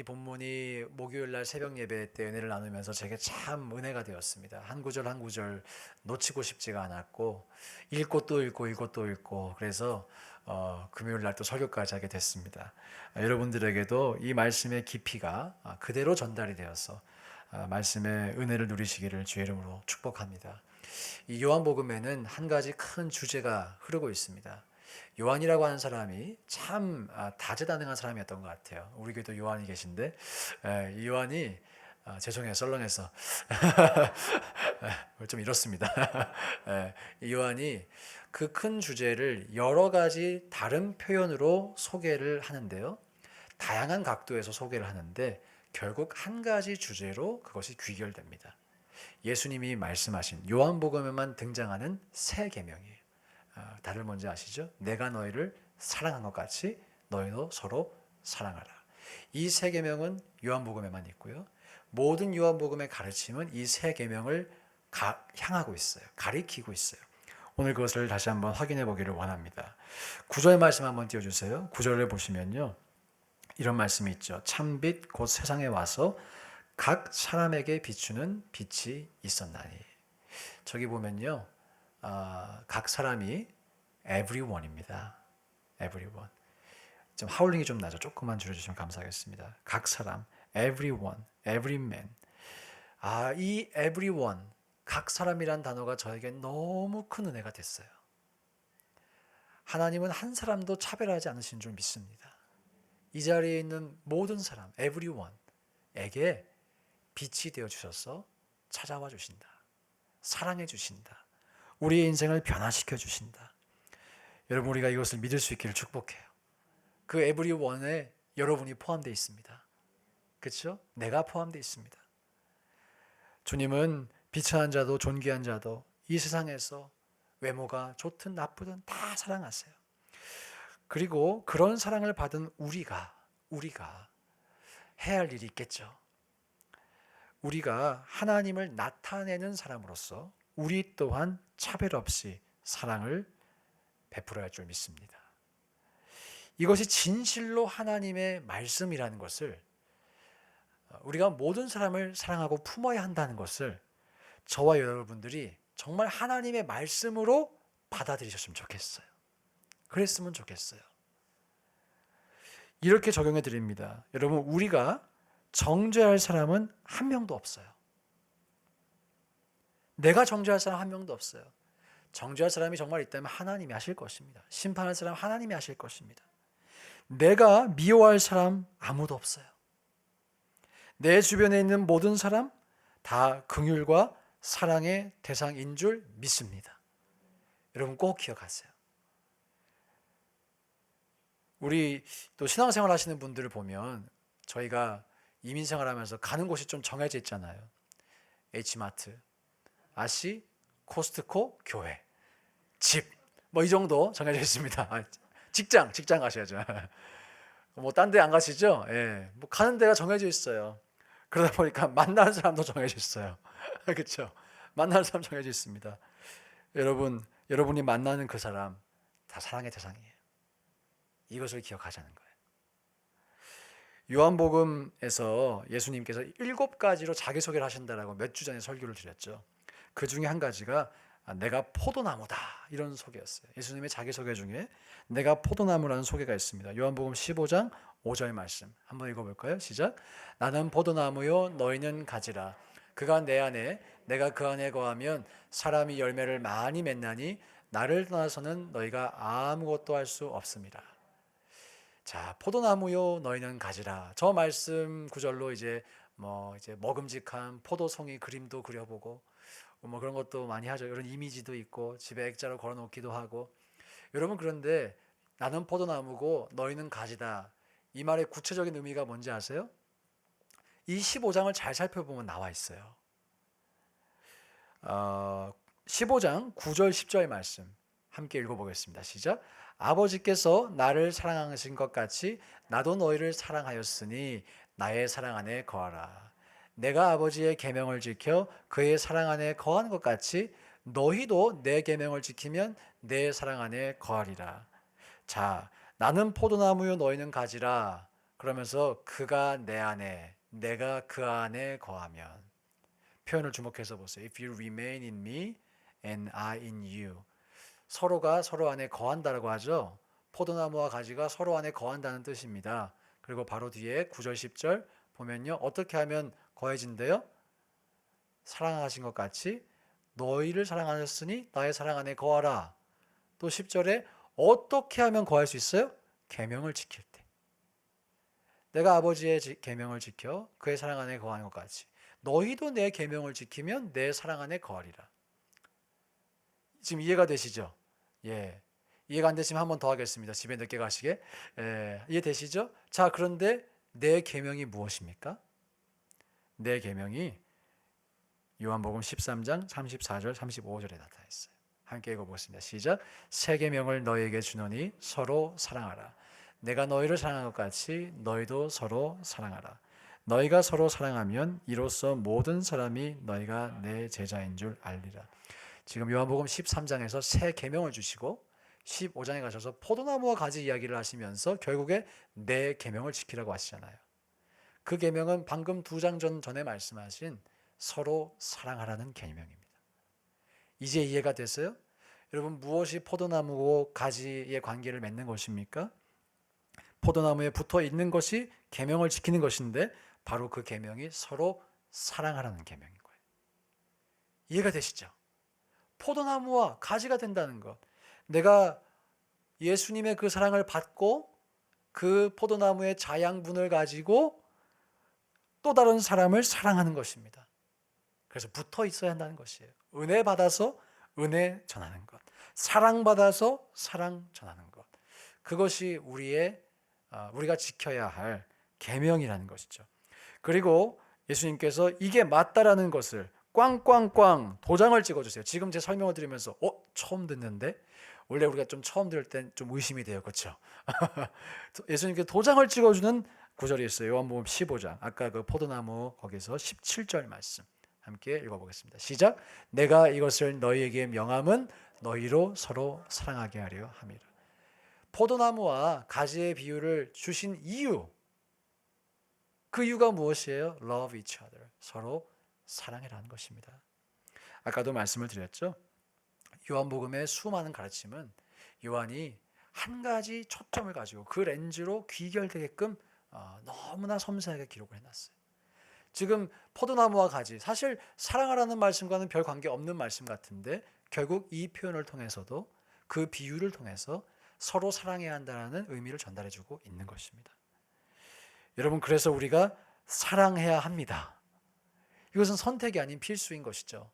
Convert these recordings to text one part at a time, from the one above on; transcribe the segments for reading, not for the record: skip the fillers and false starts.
이 본문이 목요일날 새벽 예배 때 은혜를 나누면서 제게 참 은혜가 되었습니다. 한 구절 한 구절 놓치고 싶지가 않았고 읽고 또 읽고 읽고 또 읽고 그래서 금요일날 또 설교까지 하게 됐습니다. 여러분들에게도 이 말씀의 깊이가 그대로 전달이 되어서 말씀의 은혜를 누리시기를 주의 이름으로 축복합니다. 이 요한복음에는 한 가지 큰 주제가 흐르고 있습니다. 요한이라고 하는 사람이 참 다재다능한 사람이었던 것 같아요. 우리 교회도 요한이 계신데 이 요한이 죄송해요, 썰렁해서 좀 이렇습니다. 이 요한이 그 큰 주제를 여러 가지 다른 표현으로 소개를 하는데요. 다양한 각도에서 소개를 하는데 결국 한 가지 주제로 그것이 귀결됩니다. 예수님이 말씀하신 요한복음에만 등장하는 새 계명이에요. 다들 뭔지 아시죠? 내가 너희를 사랑한 것 같이 너희도 서로 사랑하라. 이 세 계명은 요한복음에만 있고요. 모든 요한복음의 가르침은 이 세 계명을 향하고 있어요. 가리키고 있어요. 오늘 그것을 다시 한번 확인해 보기를 원합니다. 9절 말씀 한번 띄워주세요. 9절을 보시면요, 이런 말씀이 있죠. 참빛 곧 세상에 와서 각 사람에게 비추는 빛이 있었나니. 저기 보면요, 각 사람이 everyone입니다. everyone. 좀 하울링이 좀 나죠. 조금만 줄여주시면 감사하겠습니다. 각 사람, everyone, every man. 이 everyone, 각 사람이란 단어가 저에게 너무 큰 은혜가 됐어요. 하나님은 한 사람도 차별하지 않으신 줄 믿습니다. 이 자리에 있는 모든 사람, everyone에게 빛이 되어 주셔서 찾아와 주신다. 사랑해 주신다. 우리의 인생을 변화시켜 주신다. 여러분, 우리가 이것을 믿을 수 있기를 축복해요. 그 에브리원에 여러분이 포함되어 있습니다. 그렇죠? 내가 포함되어 있습니다. 주님은 비천한 자도 존귀한 자도 이 세상에서 외모가 좋든 나쁘든 다 사랑하세요. 그리고 그런 사랑을 받은 우리가 해야 할 일이 있겠죠. 우리가 하나님을 나타내는 사람으로서 우리 또한 차별 없이 사랑을 베풀어야 할 줄 믿습니다. 이것이 진실로 하나님의 말씀이라는 것을, 우리가 모든 사람을 사랑하고 품어야 한다는 것을 저와 여러분들이 정말 하나님의 말씀으로 받아들이셨으면 좋겠어요. 그랬으면 좋겠어요. 이렇게 적용해 드립니다. 여러분, 우리가 정죄할 사람은 한 명도 없어요. 내가 정죄할 사람 한 명도 없어요. 정죄할 사람이 정말 있다면 하나님이 하실 것입니다. 심판할 사람 하나님이 하실 것입니다. 내가 미워할 사람 아무도 없어요. 내 주변에 있는 모든 사람 다 긍휼과 사랑의 대상인 줄 믿습니다. 여러분 꼭 기억하세요. 우리 또 신앙생활 하시는 분들을 보면 저희가 이민생활하면서 가는 곳이 좀 정해져 있잖아요. H마트, 아시, 코스트코, 교회, 집, 뭐 이 정도 정해져 있습니다. 직장 가셔야죠. 뭐 딴 데 안 가시죠? 예, 뭐 가는 데가 정해져 있어요. 그러다 보니까 만나는 사람도 정해져 있어요. 그렇죠? 만나는 사람 정해져 있습니다. 여러분이 만나는 그 사람 다 사랑의 대상이에요. 이것을 기억하자는 거예요. 요한복음에서 예수님께서 7가지로 자기소개를 하신다라고 몇 주 전에 설교를 드렸죠. 그 중에 한 가지가 내가 포도나무다, 이런 소개였어요. 예수님의 자기소개 중에 내가 포도나무라는 소개가 있습니다. 요한복음 15장 5절 말씀 한번 읽어볼까요? 시작. 나는 포도나무요 너희는 가지라. 그가 내 안에 내가 그 안에 거하면 사람이 열매를 많이 맺나니 나를 떠나서는 너희가 아무것도 할 수 없습니다. 자, 포도나무요 너희는 가지라. 저 말씀 구절로 이제 먹음직한 포도송이 그림도 그려보고 뭐 그런 것도 많이 하죠. 이런 이미지도 있고 집에 액자로 걸어놓기도 하고. 여러분, 그런데 나는 포도나무고 너희는 가지다, 이 말의 구체적인 의미가 뭔지 아세요? 이 15장을 잘 살펴보면 나와 있어요. 15장 9절 10절 말씀 함께 읽어보겠습니다. 시작. 아버지께서 나를 사랑하신 것 같이 나도 너희를 사랑하였으니 나의 사랑 안에 거하라. 내가 아버지의 계명을 지켜 그의 사랑 안에 거하는 것 같이 너희도 내 계명을 지키면 내 사랑 안에 거하리라. 자, 나는 포도나무요 너희는 가지라. 그러면서 그가 내 안에, 내가 그 안에 거하면. 표현을 주목해서 보세요. If you remain in me and I in you. 서로가 서로 안에 거한다라고 하죠. 포도나무와 가지가 서로 안에 거한다는 뜻입니다. 그리고 바로 뒤에 9절 10절 보면요. 어떻게 하면 거해진대요? 사랑하신 것 같이 너희를 사랑하셨으니 나의 사랑 안에 거하라. 또 10절에 어떻게 하면 거할 수 있어요? 계명을 지킬 때. 내가 아버지의 계명을 지켜 그의 사랑 안에 거하는 것 같이 너희도 내 계명을 지키면 내 사랑 안에 거하리라. 지금 이해가 되시죠? 예. 이해가 안 되시면 한 번 더 하겠습니다. 집에 늦게 가시게. 예. 이해되시죠? 자, 그런데 내 계명이 무엇입니까? 내 계명이 요한복음 13장 34절 35절에 나타나 있어요. 함께 읽어보겠습니다. 시작. 새 계명을 너희에게 주노니 서로 사랑하라. 내가 너희를 사랑한 것 같이 너희도 서로 사랑하라. 너희가 서로 사랑하면 이로써 모든 사람이 너희가 내 제자인 줄 알리라. 지금 요한복음 13장에서 새 계명을 주시고 15장에 가셔서 포도나무와 가지 이야기를 하시면서 결국에 내 계명을 지키라고 하시잖아요. 그 계명은 방금 2장 전에 말씀하신 서로 사랑하라는 계명입니다. 이제 이해가 됐어요? 여러분, 무엇이 포도나무고 가지의 관계를 맺는 것입니까? 포도나무에 붙어 있는 것이 계명을 지키는 것인데 바로 그 계명이 서로 사랑하라는 계명인 거예요. 이해가 되시죠? 포도나무와 가지가 된다는 것. 내가 예수님의 그 사랑을 받고 그 포도나무의 자양분을 가지고 또 다른 사람을 사랑하는 것입니다. 그래서 붙어 있어야 한다는 것이에요. 은혜 받아서 은혜 전하는 것. 사랑 받아서 사랑 전하는 것. 그것이 우리가 지켜야 할 계명이라는 것이죠. 그리고 예수님께서 이게 맞다라는 것을 꽝꽝꽝 도장을 찍어주세요. 지금 제 설명을 드리면서 처음 듣는데 원래 우리가 좀 처음 들을 땐 좀 의심이 돼요. 그렇죠? 예수님께 도장을 찍어주는 구절이 있어요. 요한복음 15장 아까 그 포도나무 거기서 17절 말씀 함께 읽어보겠습니다. 시작. 내가 이것을 너희에게 명함은 너희로 서로 사랑하게 하려 함이라. 포도나무와 가지의 비유를 주신 이유, 그 이유가 무엇이에요? Love each other. 서로 사랑해라는 것입니다. 아까도 말씀을 드렸죠. 요한복음의 수많은 가르침은 요한이 한 가지 초점을 가지고 그 렌즈로 귀결되게끔 너무나 섬세하게 기록을 해놨어요. 지금 포도나무와 가지, 사실 사랑하라는 말씀과는 별 관계 없는 말씀 같은데 결국 이 표현을 통해서도 그 비유를 통해서 서로 사랑해야 한다는 의미를 전달해주고 있는 것입니다. 여러분, 그래서 우리가 사랑해야 합니다. 이것은 선택이 아닌 필수인 것이죠.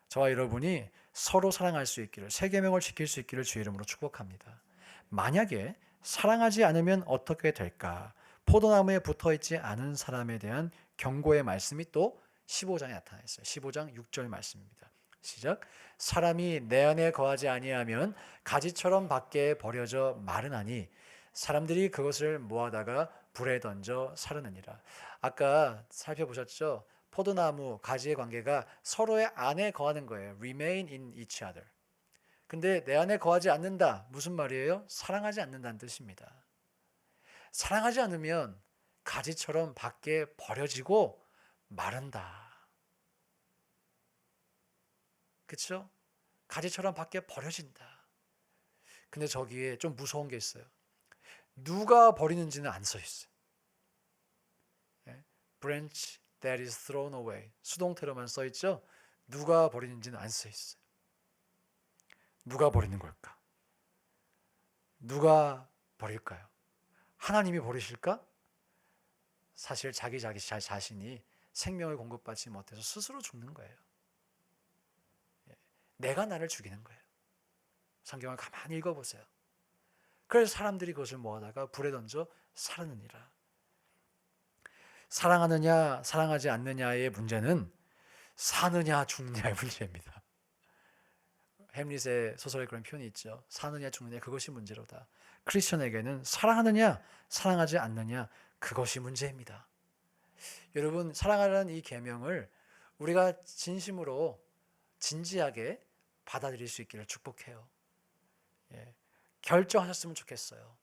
저와 여러분이 서로 사랑할 수 있기를, 새 계명을 지킬 수 있기를 주의 이름으로 축복합니다. 만약에 사랑하지 않으면 어떻게 될까? 포도나무에 붙어있지 않은 사람에 대한 경고의 말씀이 또 15장에 나타나 있어요. 15장 6절 말씀입니다. 시작. 사람이 내 안에 거하지 아니하면 가지처럼 밖에 버려져 마르나니 사람들이 그것을 모아다가 불에 던져 사르느니라. 아까 살펴보셨죠? 포도나무, 가지의 관계가 서로의 안에 거하는 거예요. Remain in each other. 근데 내 안에 거하지 않는다. 무슨 말이에요? 사랑하지 않는다는 뜻입니다. 사랑하지 않으면 가지처럼 밖에 버려지고 마른다. 그렇죠? 가지처럼 밖에 버려진다. 근데 저기에 좀 무서운 게 있어요. 누가 버리는지는 안 써 있어요. Branch that is thrown away. 수동태로만 써 있죠. 누가 버리는지는 안 써 있어요. 누가 버리는 걸까? 누가 버릴까요? 하나님이 버리실까? 사실 자기 자신이 생명을 공급받지 못해서 스스로 죽는 거예요. 내가 나를 죽이는 거예요. 성경을 가만히 읽어보세요. 그래서 사람들이 그것을 모아다가 불에 던져 사르느니라. 사랑하느냐 사랑하지 않느냐의 문제는 사느냐 죽느냐의 문제입니다. 햄릿의 소설에 그런 표현이 있죠. 사느냐 죽느냐 그것이 문제로다. 크리스천에게는 사랑하느냐 사랑하지 않느냐 그것이 문제입니다. 여러분, 사랑하라는 이 계명을 우리가 진심으로 진지하게 받아들일 수 있기를 축복해요. 결정하셨으면 좋겠어요.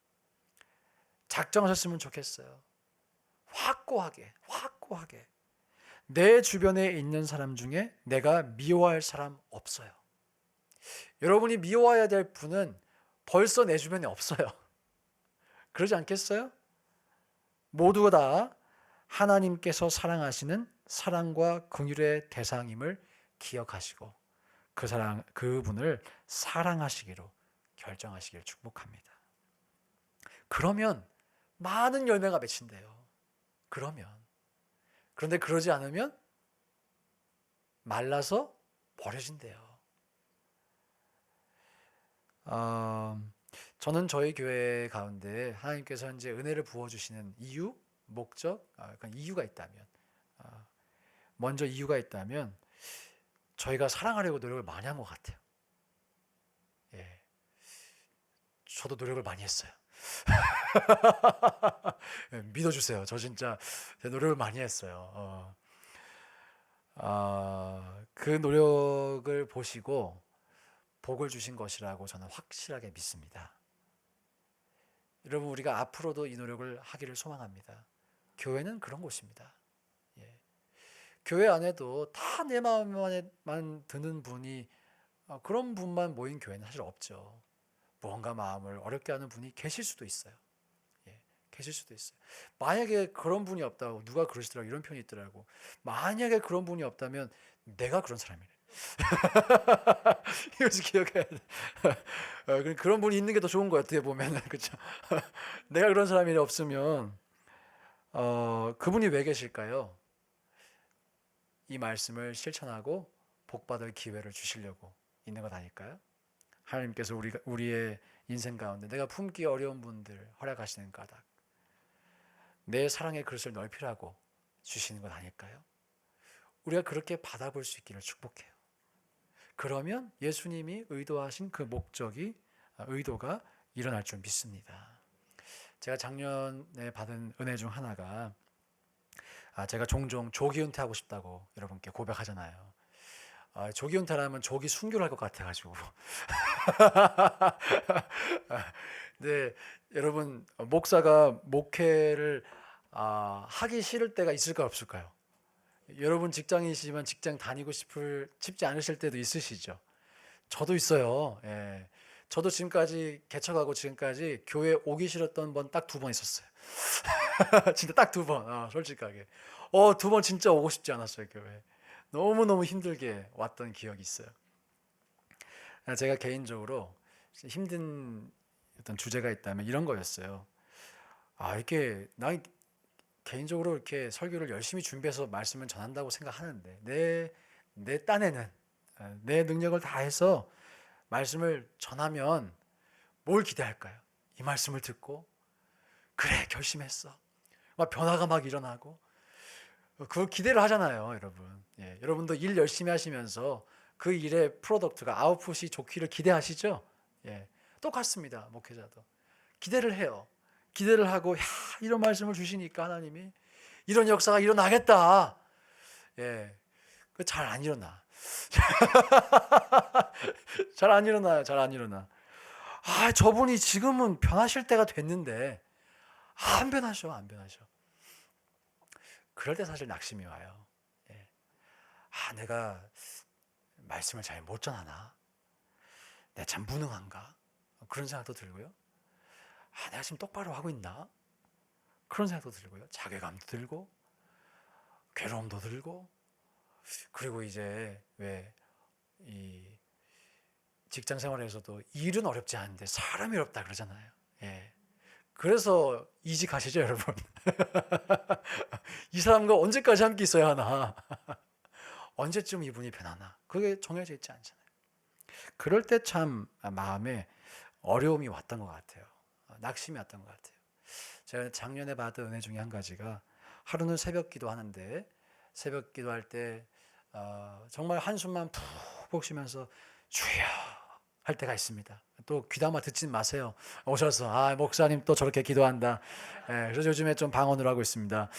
작정하셨으면 좋겠어요. 확고하게 내 주변에 있는 사람 중에 내가 미워할 사람 없어요. 여러분이 미워해야 될 분은 벌써 내 주변에 없어요. 그러지 않겠어요? 모두가 다 하나님께서 사랑하시는 사랑과 긍휼의 대상임을 기억하시고 그분을 사랑하시기로 결정하시길 축복합니다. 그러면 많은 열매가 맺힌대요. 그런데 그러지 않으면 말라서 버려진대요. 저는 저희 교회 가운데 하나님께서 이제 은혜를 부어주시는 이유, 목적, 약간 이유가 있다면, 먼저 이유가 있다면 저희가 사랑하려고 노력을 많이 한 것 같아요. 예, 저도 노력을 많이 했어요. 믿어주세요. 저 진짜 노력을 많이 했어요. 그 노력을 보시고 복을 주신 것이라고 저는 확실하게 믿습니다. 여러분, 우리가 앞으로도 이 노력을 하기를 소망합니다. 교회는 그런 곳입니다. 예. 교회 안에도 다 내 마음에만 드는 분이 그런 분만 모인 교회는 사실 없죠. 무언가 마음을 어렵게 하는 분이 계실 수도 있어요. 예, 계실 수도 있어요. 만약에 그런 분이 없다고 누가 그러시더라고, 이런 표현이 있더라고. 만약에 그런 분이 없다면 내가 그런 사람이래. 이것을 기억해야 돼. 그런 분이 있는 게 더 좋은 거야, 어떻게 보면은. 그렇죠? 내가 그런 사람이 없으면 그분이 왜 계실까요? 이 말씀을 실천하고 복받을 기회를 주시려고 있는 것 아닐까요? 하나님께서 우리의 인생 가운데 내가 품기 어려운 분들 허락하시는 까닭, 내 사랑의 그릇을 넓히라고 주시는 것 아닐까요? 우리가 그렇게 받아볼 수 있기를 축복해요. 그러면 예수님이 의도하신 그 의도가 일어날 줄 믿습니다. 제가 작년에 받은 은혜 중 하나가, 제가 종종 조기 은퇴하고 싶다고 여러분께 고백하잖아요. 조기 은퇴하면 조기 순교를 할 것 같아가지고. 네, 여러분, 목사가 목회를 하기 싫을 때가 있을까요, 없을까요? 여러분 직장이시지만 직장 다니고 싶지 않으실 때도 있으시죠? 저도 있어요. 예. 저도 지금까지 개척하고 지금까지 교회 오기 싫었던 번 딱 2번 있었어요. 진짜 딱 2번. 솔직하게. 2번 진짜 오고 싶지 않았어요, 교회. 너무너무 힘들게 왔던 기억이 있어요. 제가 개인적으로 힘든 어떤 주제가 있다면 이런 거였어요. 이렇게 난 개인적으로 이렇게 설교를 열심히 준비해서 말씀을 전한다고 생각하는데 내 딴에는 내 능력을 다해서 말씀을 전하면 뭘 기대할까요? 이 말씀을 듣고 그래, 결심했어, 막 변화가 막 일어나고 그걸 기대를 하잖아요, 여러분. 예, 여러분도 일 열심히 하시면서 그 일의 프로덕트가 아웃풋이 좋기를 기대하시죠? 예, 똑같습니다. 목회자도 기대를 해요. 기대를 하고, 이런 말씀을 주시니까 하나님이 이런 역사가 일어나겠다. 예, 그 잘 안 일어나. 잘 안 일어나요. 잘 안 일어나. 저분이 지금은 변하실 때가 됐는데 안 변하셔, 안 변하셔. 그럴 때 사실 낙심이 와요. 예. 내가 말씀을 잘 못 전하나? 내가 참 무능한가? 그런 생각도 들고요. 내가 지금 똑바로 하고 있나? 그런 생각도 들고요. 자괴감도 들고 괴로움도 들고, 그리고 이제 왜 이 직장 생활에서도 일은 어렵지 않은데 사람이 어렵다 그러잖아요. 예. 그래서 이직하시죠, 여러분. 이 사람과 언제까지 함께 있어야 하나? 언제쯤 이분이 변하나? 그게 정해져 있지 않잖아요. 그럴 때 참 마음에 어려움이 왔던 것 같아요. 낙심이 왔던 것 같아요. 제가 작년에 받은 은혜 중에 한 가지가, 하루는 새벽 기도하는데 새벽 기도할 때 정말 한숨만 푹푹 쉬면서 주여 할 때가 있습니다. 또 귀담아 듣지 마세요. 오셔서 목사님 또 저렇게 기도한다. 그래서 요즘에 좀 방언을 하고 있습니다.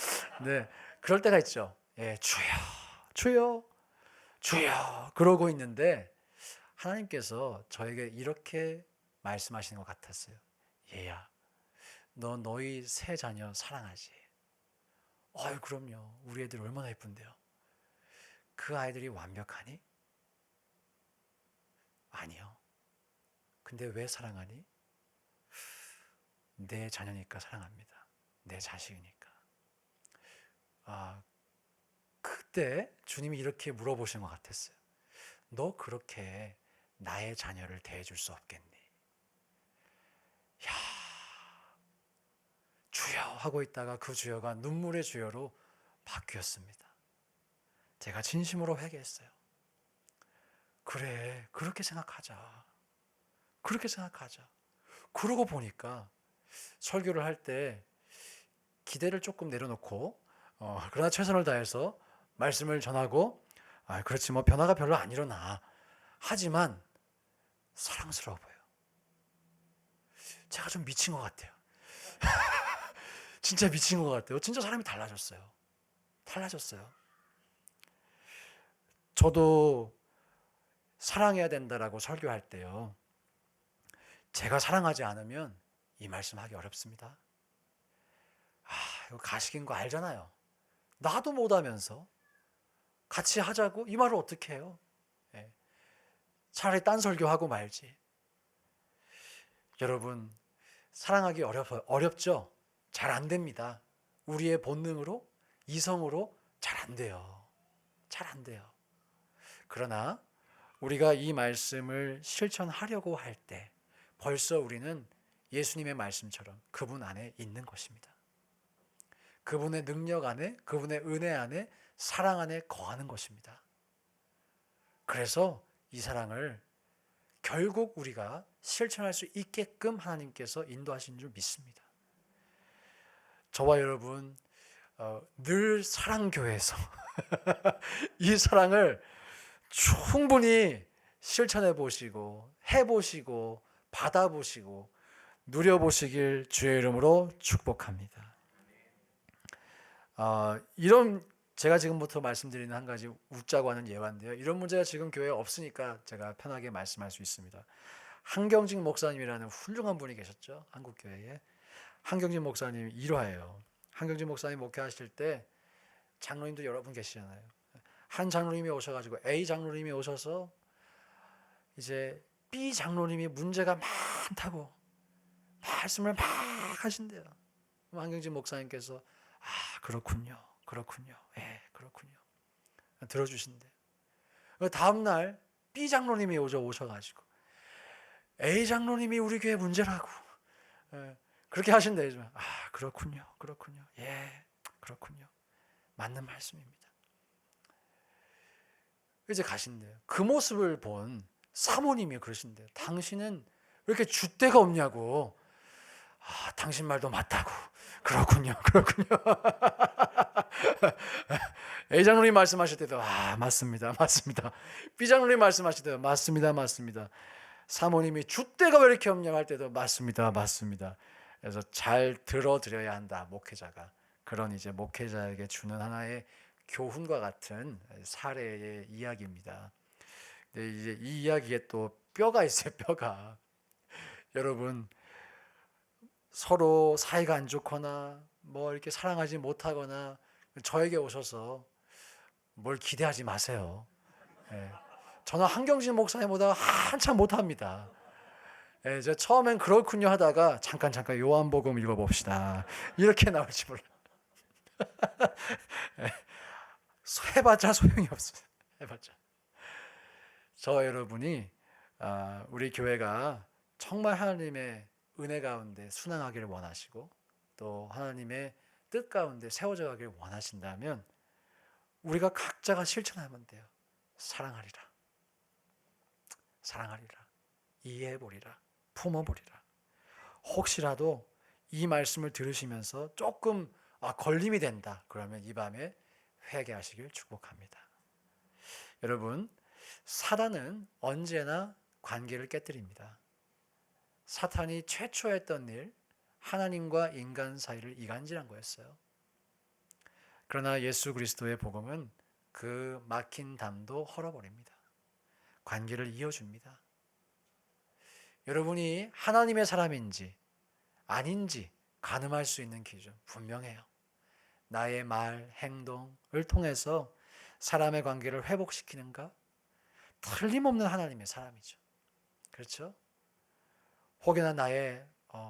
네, 그럴 때가 있죠. 주여 주여 주여 그러고 있는데 하나님께서 저에게 이렇게 말씀하시는 것 같았어요. 얘야, 너 너희 세 자녀 사랑하지? 아유, 그럼요. 우리 애들 얼마나 예쁜데요. 그 아이들이 완벽하니? 아니요. 근데 왜 사랑하니? 내 자녀니까 사랑합니다. 내 자식이니까. 아, 그때 주님이 이렇게 물어보신 것 같았어요. 너 그렇게 나의 자녀를 대해줄 수 없겠니? 야, 주여 하고 있다가 그 주여가 눈물의 주여로 바뀌었습니다. 제가 진심으로 회개했어요. 그래, 그렇게 생각하자. 그렇게 생각하자. 그러고 보니까 설교를 할 때 기대를 조금 내려놓고 그러나 최선을 다해서 말씀을 전하고 그렇지 뭐 변화가 별로 안 일어나. 하지만 사랑스러워 보여. 제가 좀 미친 것 같아요. 진짜 미친 것 같아요. 진짜 사람이 달라졌어요. 달라졌어요. 저도 사랑해야 된다라고 설교할 때요. 제가 사랑하지 않으면 이 말씀하기 어렵습니다. 이거 가식인 거 알잖아요. 나도 못하면서 같이 하자고 이 말을 어떻게 해요? 예. 차라리 딴 설교하고 말지. 여러분, 사랑하기 어렵죠? 잘 안 됩니다. 우리의 본능으로, 이성으로 잘 안 돼요. 잘 안 돼요. 그러나 우리가 이 말씀을 실천하려고 할 때 벌써 우리는 예수님의 말씀처럼 그분 안에 있는 것입니다. 그분의 능력 안에, 그분의 은혜 안에, 사랑 안에 거하는 것입니다. 그래서 이 사랑을 결국 우리가 실천할 수 있게끔 하나님께서 인도하신 줄 믿습니다. 저와 여러분 늘 사랑교회에서 이 사랑을 충분히 실천해 보시고 해보시고 받아보시고 누려보시길 주의 이름으로 축복합니다. 이런 제가 지금부터 말씀드리는 한 가지 웃자고 하는 예화인데요. 이런 문제가 지금 교회에 없으니까 제가 편하게 말씀할 수 있습니다. 한경직 목사님이라는 훌륭한 분이 계셨죠. 한국교회에. 한경직 목사님 일화예요. 한경직 목사님 목회하실 때 장로님도 여러 분 계시잖아요. 한 장로님이 오셔가지고 A 장로님이 오셔서 이제 B 장로님이 문제가 많다고 말씀을 막 하신대요. 한경직 목사님께서 그렇군요. 그렇군요. 예, 그렇군요. 들어주신대. 다음 날 B 장로님이 오셔가지고 A 장로님이 우리 교회 문제라고 그렇게 하신대요. 그렇군요. 그렇군요. 예, 그렇군요. 맞는 말씀입니다. 이제 가신대요. 그 모습을 본 사모님이 그러신대요. 당신은 왜 이렇게 줏대가 없냐고. 당신 말도 맞다고. 그렇군요. 그렇군요. A 장로님 말씀하실 때도 맞습니다. 맞습니다. B 장로님 말씀하실 때도 맞습니다. 맞습니다. 사모님이 줏대가 왜 이렇게 없냐 할 때도 맞습니다. 맞습니다. 그래서 잘 들어드려야 한다. 목회자가. 그런 이제 목회자에게 주는 하나의 교훈과 같은 사례의 이야기입니다. 근데 이제 이 이야기에 또 뼈가 있어요. 뼈가. 여러분 서로 사이가 안 좋거나 뭐 이렇게 사랑하지 못하거나 저에게 오셔서 뭘 기대하지 마세요. 예. 저는 한경진 목사님보다 한참 못합니다. 예, 저 처음엔 그렇군요 하다가 잠깐 요한복음 읽어봅시다. 이렇게 나올지 몰라. 해봤자 소용이 없어요. 해봤자. 저와 여러분이 우리 교회가 정말 하나님의 은혜 가운데 순항하기를 원하시고 또 하나님의 뜻 가운데 세워져 가기를 원하신다면 우리가 각자가 실천하면 돼요. 사랑하리라. 사랑하리라. 이해해보리라. 품어보리라. 혹시라도 이 말씀을 들으시면서 조금 걸림이 된다. 그러면 이 밤에 회개하시길 축복합니다. 여러분, 사단은 언제나 관계를 깨뜨립니다. 사탄이 최초 했던 일, 하나님과 인간 사이를 이간질한 거였어요. 그러나 예수 그리스도의 복음은 그 막힌 담도 헐어버립니다. 관계를 이어줍니다. 여러분이 하나님의 사람인지 아닌지 가늠할 수 있는 기준 분명해요. 나의 말, 행동을 통해서 사람의 관계를 회복시키는가? 틀림없는 하나님의 사람이죠. 그렇죠? 혹여나 나의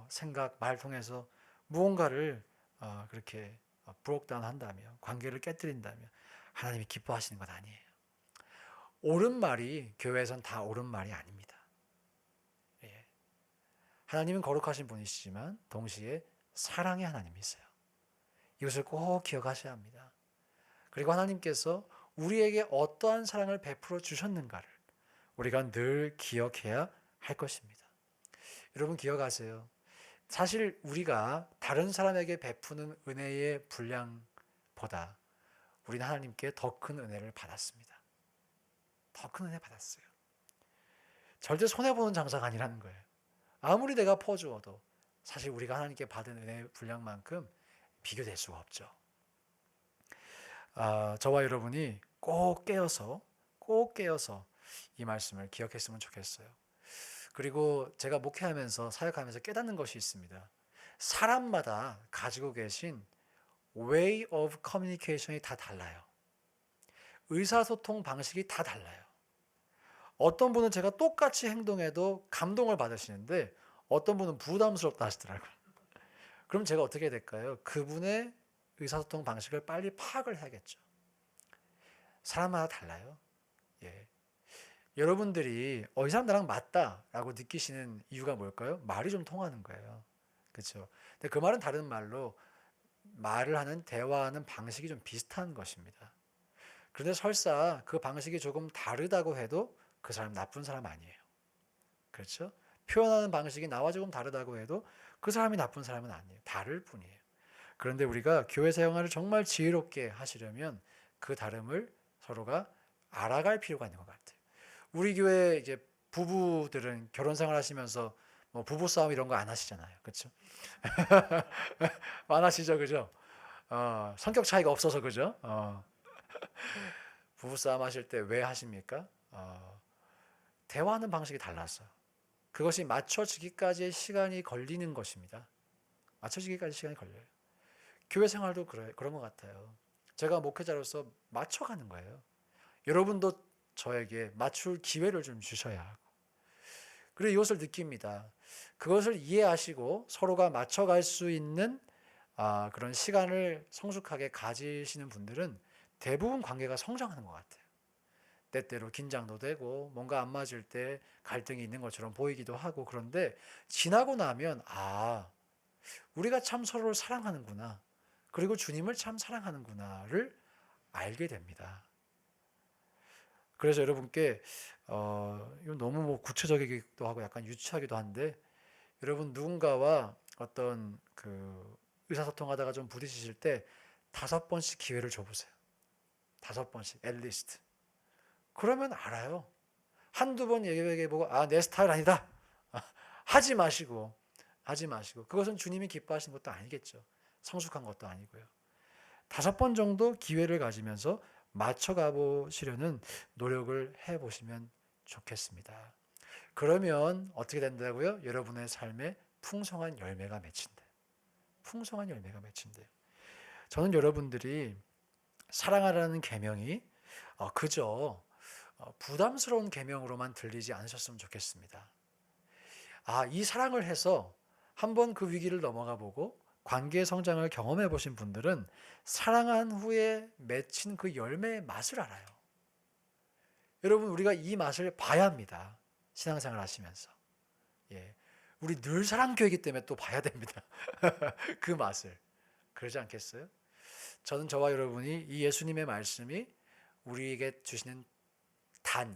생각, 말 통해서 무언가를 그렇게 브록다운 한다면, 관계를 깨뜨린다면 하나님이 기뻐하시는 것 아니에요. 옳은 말이 교회에선 다 옳은 말이 아닙니다. 예. 하나님은 거룩하신 분이시지만 동시에 사랑의 하나님이세요. 이것을 꼭 기억하셔야 합니다. 그리고 하나님께서 우리에게 어떠한 사랑을 베풀어 주셨는가를 우리가 늘 기억해야 할 것입니다. 여러분 기억하세요. 사실 우리가 다른 사람에게 베푸는 은혜의 분량보다 우리는 하나님께 더 큰 은혜를 받았습니다. 더 큰 은혜 받았어요. 절대 손해보는 장사가 아니라는 거예요. 아무리 내가 퍼주어도 사실 우리가 하나님께 받은 은혜의 분량만큼 비교될 수가 없죠. 저와 여러분이 꼭 깨어서 이 말씀을 기억했으면 좋겠어요. 그리고 제가 목회하면서 사역하면서 깨닫는 것이 있습니다. 사람마다 가지고 계신 way of communication이 다 달라요. 의사소통 방식이 다 달라요. 어떤 분은 제가 똑같이 행동해도 감동을 받으시는데 어떤 분은 부담스럽다 하시더라고요. 그럼 제가 어떻게 해야 될까요? 그분의 의사소통 방식을 빨리 파악을 해야겠죠. 사람마다 달라요. 예. 여러분들이 이 사람 나랑 맞다라고 느끼시는 이유가 뭘까요? 말이 좀 통하는 거예요. 그렇죠? 근데 그 말은 다른 말로 말을 하는 대화하는 방식이 좀 비슷한 것입니다. 그런데 설사 그 방식이 조금 다르다고 해도 그 사람 나쁜 사람 아니에요. 그렇죠? 표현하는 방식이 나와 조금 다르다고 해도 그 사람이 나쁜 사람은 아니에요. 다를 뿐이에요. 그런데 우리가 교회 생활을 정말 지혜롭게 하시려면 그 다름을 서로가 알아갈 필요가 있는 것 같아요. 우리 교회 이제 부부들은 결혼 생활 하시면서 뭐 부부 싸움 이런 거 안 하시잖아요. 그렇죠? 안 하시죠, 그죠? 성격 차이가 없어서 그죠? 부부 싸움 하실 때 왜 하십니까? 대화하는 방식이 달라서 그것이 맞춰지기까지의 시간이 걸리는 것입니다. 맞춰지기까지 시간이 걸려요. 교회 생활도 그런 것 같아요. 제가 목회자로서 맞춰가는 거예요. 여러분도 저에게 맞출 기회를 좀 주셔야 하고. 그리고 이것을 느낍니다. 그것을 이해하시고 서로가 맞춰갈 수 있는 그런 시간을 성숙하게 가지시는 분들은 대부분 관계가 성장하는 것 같아요. 때때로 긴장도 되고 뭔가 안 맞을 때 갈등이 있는 것처럼 보이기도 하고 그런데 지나고 나면 우리가 참 서로를 사랑하는구나. 그리고 주님을 참 사랑하는구나를 알게 됩니다. 그래서 여러분께 이건 너무 뭐 구체적이기도 하고 약간 유치하기도 한데 여러분 누군가와 어떤 그 의사소통하다가 좀 부딪히실 때 5번씩 기회를 줘보세요. 5번씩 at least. 그러면 알아요. 한두 번 얘기해보고 내 스타일 아니다. 하지 마시고 그것은 주님이 기뻐하시는 것도 아니겠죠. 성숙한 것도 아니고요. 5번 정도 기회를 가지면서 맞춰가 보시려는 노력을 해보시면 좋겠습니다. 그러면 어떻게 된다고요? 여러분의 삶에 풍성한 열매가 맺힌대요. 풍성한 열매가 맺힌대요. 저는 여러분들이 사랑하라는 계명이 그저 부담스러운 계명으로만 들리지 않으셨으면 좋겠습니다. 이 사랑을 해서 한번 그 위기를 넘어가 보고 관계의 성장을 경험해 보신 분들은 사랑한 후에 맺힌 그 열매의 맛을 알아요. 여러분 우리가 이 맛을 봐야 합니다. 신앙생활 하시면서. 예. 우리 늘 사랑교회이기 때문에 또 봐야 됩니다. 그 맛을. 그러지 않겠어요? 저는 저와 여러분이 이 예수님의 말씀이 우리에게 주시는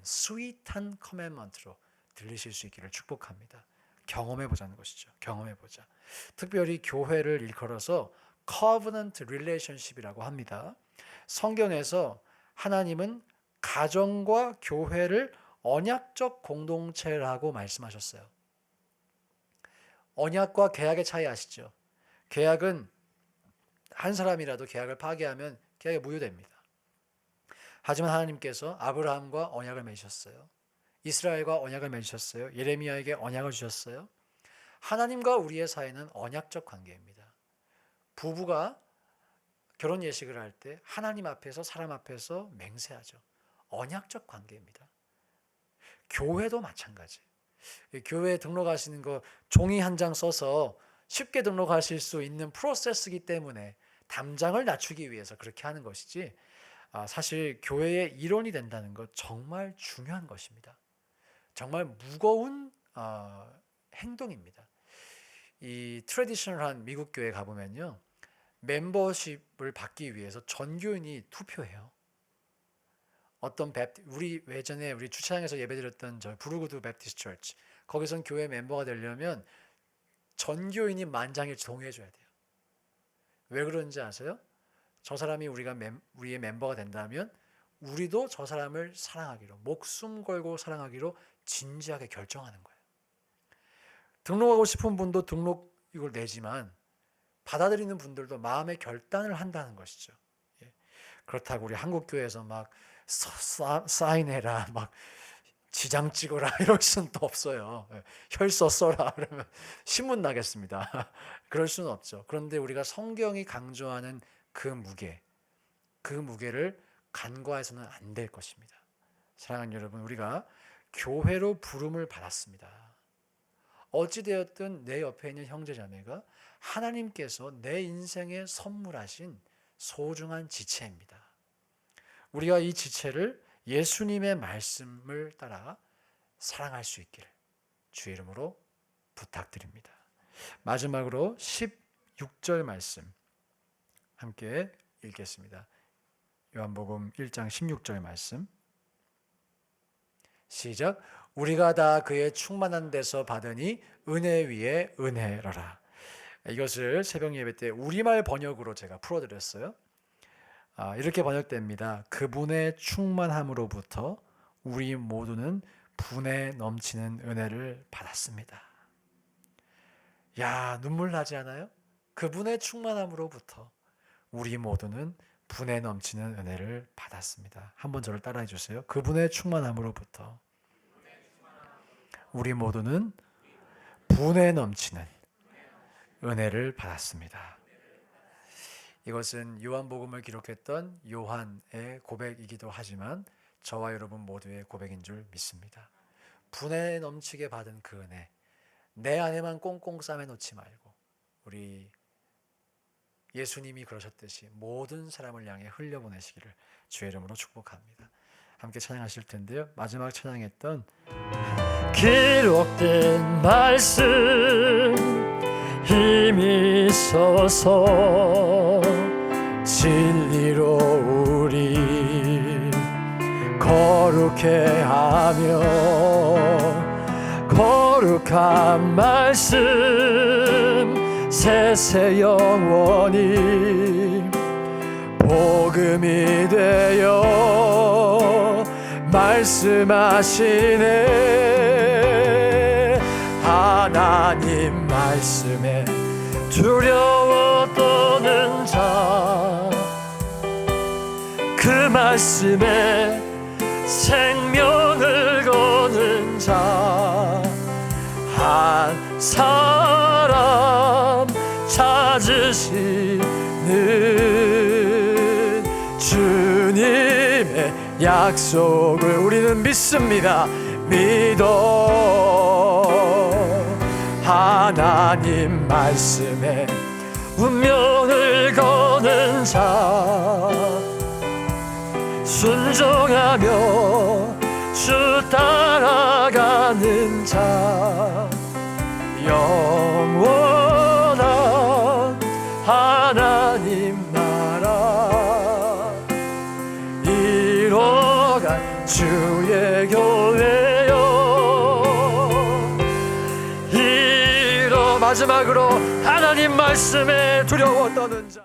스윗한 커맨먼트로 들리실 수 있기를 축복합니다. 경험해 보자는 것이죠. 경험해 보자. 특별히 교회를 일컬어서 covenant relationship이라고 합니다. 성경에서 하나님은 가정과 교회를 언약적 공동체라고 말씀하셨어요. 언약과 계약의 차이 아시죠? 계약은 한 사람이라도 계약을 파기하면 계약이 무효됩니다. 하지만 하나님께서 아브라함과 언약을 맺으셨어요. 이스라엘과 언약을 맺으셨어요. 예레미야에게 언약을 주셨어요. 하나님과 우리의 사이는 언약적 관계입니다. 부부가 결혼 예식을 할 때 하나님 앞에서 사람 앞에서 맹세하죠. 언약적 관계입니다. 교회도 마찬가지. 교회에 등록하시는 거 종이 한 장 써서 쉽게 등록하실 수 있는 프로세스이기 때문에 담장을 낮추기 위해서 그렇게 하는 것이지, 사실 교회의 일원이 된다는 것 정말 중요한 것입니다. 정말 무거운 행동입니다. 이 트래디셔널한 미국 교회 가보면요, 멤버십을 받기 위해서 전교인이 투표해요. 어떤 우리 예전에 우리 주차장에서 예배드렸던 저 브루그드 베프티스트 처치, 거기선 교회 멤버가 되려면 전교인이 만장일치 동의해줘야 돼요. 왜 그런지 아세요? 저 사람이 우리의 멤버가 된다면 우리도 저 사람을 사랑하기로, 목숨 걸고 사랑하기로 진지하게 결정하는 거예요. 등록하고 싶은 분도 등록 이걸 내지만 받아들이는 분들도 마음의 결단을 한다는 것이죠. 그렇다고 우리 한국 교회에서 막 사인해라, 막 지장 찍어라 이럴 수는 또 없어요. 혈서 써라 그러면 신문 나겠습니다. 그럴 수는 없죠. 그런데 우리가 성경이 강조하는 그 무게를 간과해서는 안 될 것입니다. 사랑하는 여러분, 우리가 교회로 부름을 받았습니다. 어찌되었든 내 옆에 있는 형제자매가 하나님께서 내 인생에 선물하신 소중한 지체입니다. 우리가 이 지체를 예수님의 말씀을 따라 사랑할 수 있기를 주의 이름으로 부탁드립니다. 마지막으로 16절 말씀 함께 읽겠습니다. 요한복음 1장 16절 말씀 시작. 우리가 다 그의 충만한 데서 받으니 은혜 위에 은혜라라. 이것을 새벽 예배 때 우리말 번역으로 제가 풀어드렸어요. 이렇게 번역됩니다. 그분의 충만함으로부터 우리 모두는 분에 넘치는 은혜를 받았습니다. 야, 눈물 나지 않아요? 그분의 충만함으로부터 우리 모두는 분에 넘치는 은혜를 받았습니다. 한번 저를 따라해 주세요. 그분의 충만함으로부터 우리 모두는 분에 넘치는 은혜를 받았습니다. 이것은 요한복음을 기록했던 요한의 고백이기도 하지만 저와 여러분 모두의 고백인 줄 믿습니다. 분에 넘치게 받은 그 은혜, 내 안에만 꽁꽁 싸매놓지 말고 우리 예수님이 그러셨듯이 모든 사람을 향해 흘려보내시기를 주의 이름으로 축복합니다. 함께 찬양하실 텐데요. 마지막 찬양했던 기록된 말씀 힘이 있어서 진리로 우리 거룩해 하며 거룩한 말씀 세세 영원히 복음이 되어 말씀하시네. 하나님 말씀에 두려워 떠는 자, 그 말씀에 생명을 거는 자, 한 사람 찾으시는 주님의 약속을 우리는 믿습니다. 믿어. 하나님 말씀에 운명을 거는 자, 순종하며 주 따라가는 자, 영원한 하나님 나라 이뤄간 주의 교회여. 마지막으로 하나님 말씀에 두려워 떠는 자.